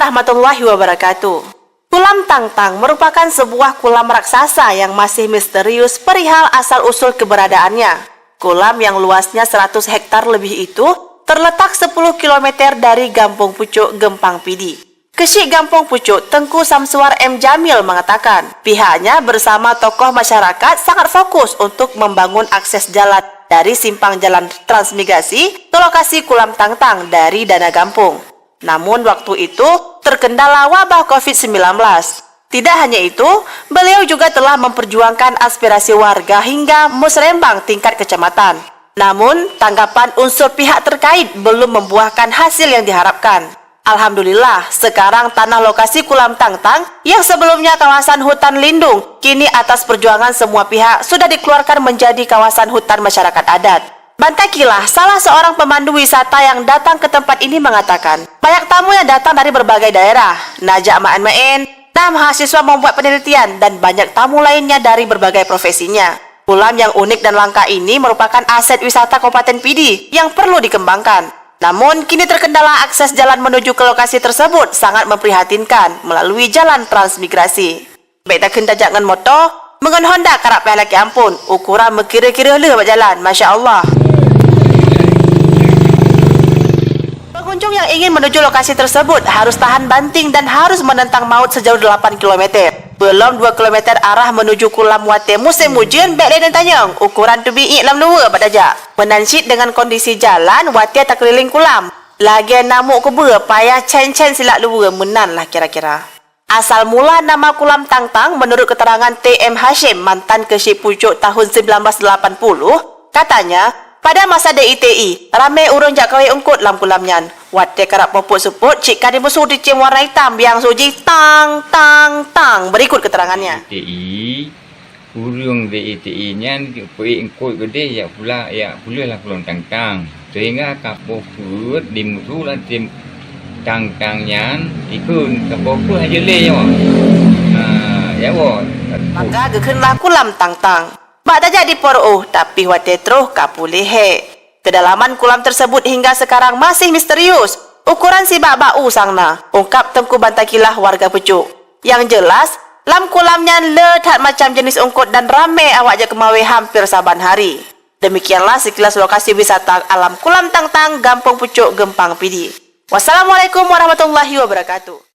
warahmatullahi wabarakatuh. Kulam Tangtang merupakan sebuah kulam raksasa yang masih misterius perihal asal-usul keberadaannya. Kulam yang luasnya 100 hektar lebih itu terletak 10 km dari Gampong Pucuk, Gempang Pidi. Kesyik Gampong Pucuk, Tengku Samsuar M. Jamil mengatakan, pihaknya bersama tokoh masyarakat sangat fokus untuk membangun akses jalan dari simpang jalan transmigrasi ke lokasi Kulam Tangtang dari dana Gampung. Namun waktu itu terkendala wabah COVID-19. Tidak hanya itu, beliau juga telah memperjuangkan aspirasi warga hingga musrembang tingkat kecamatan. Namun, tanggapan unsur pihak terkait belum membuahkan hasil yang diharapkan. Alhamdulillah, sekarang tanah lokasi Kulam Tangtang yang sebelumnya kawasan hutan lindung, kini atas perjuangan semua pihak sudah dikeluarkan menjadi kawasan hutan masyarakat adat. Bantakilah, salah seorang pemandu wisata yang datang ke tempat ini mengatakan, banyak tamu yang datang dari berbagai daerah, najak main-main, mahasiswa membuat penelitian, dan banyak tamu lainnya dari berbagai profesinya. Kulam yang unik dan langka ini merupakan aset wisata Kabupaten Pidi yang perlu dikembangkan. Namun, kini terkendala akses jalan menuju ke lokasi tersebut sangat memprihatinkan melalui jalan transmigrasi. Baik tak kena jangan motor, mengen Honda karap payah laki ampun, ukuran mekira-kira le buat jalan, Masya Allah. Pengunjung yang ingin menuju lokasi tersebut harus tahan banting dan harus menentang maut sejauh 8 km. Belum 2 km arah menuju Kulam Wate musim hujan, baik dan tanyang, ukuran tu biik lam dua pada jak. Menansyid dengan kondisi jalan, Wate tak keliling kulam. Lagi namuk ke ber, payah cen-cen silak dua, menan lah kira-kira. Asal mula nama Kulam Tangtang menurut keterangan T.M. Hashim, mantan Kesyik Pucuk tahun 1980, katanya, pada masa DITI, ramai urang jak kawai ungkut dalam kulamnya. Wate kerap popok seput, cik kadi musuh di cim warna hitam, biang suji tang, tang, tang. Berikut keterangannya. DITI, urang DITI-nya, pergi ungkut gede, ya pula lah Kulam Tangtang. Sehingga kapokut, di musuh lah tim tangtangnya, ikut kapokut aja le, ya wah. Maka gekenlah Kulam Tangtang. Bak dah jadi poroh, tapi Wate terus kapulih he. Kedalaman kulam tersebut hingga sekarang masih misterius. Ukuran si bak-bau sangna, ungkap Tengku Bantakilah warga Pucuk. Yang jelas, lam kulamnya letak macam jenis ungkut dan ramai awak je kemawe hampir saban hari. Demikianlah sekilas lokasi wisata alam Kulam Tangtang, Gampong Pucuk, Gempang Pidi. Wassalamualaikum warahmatullahi wabarakatuh.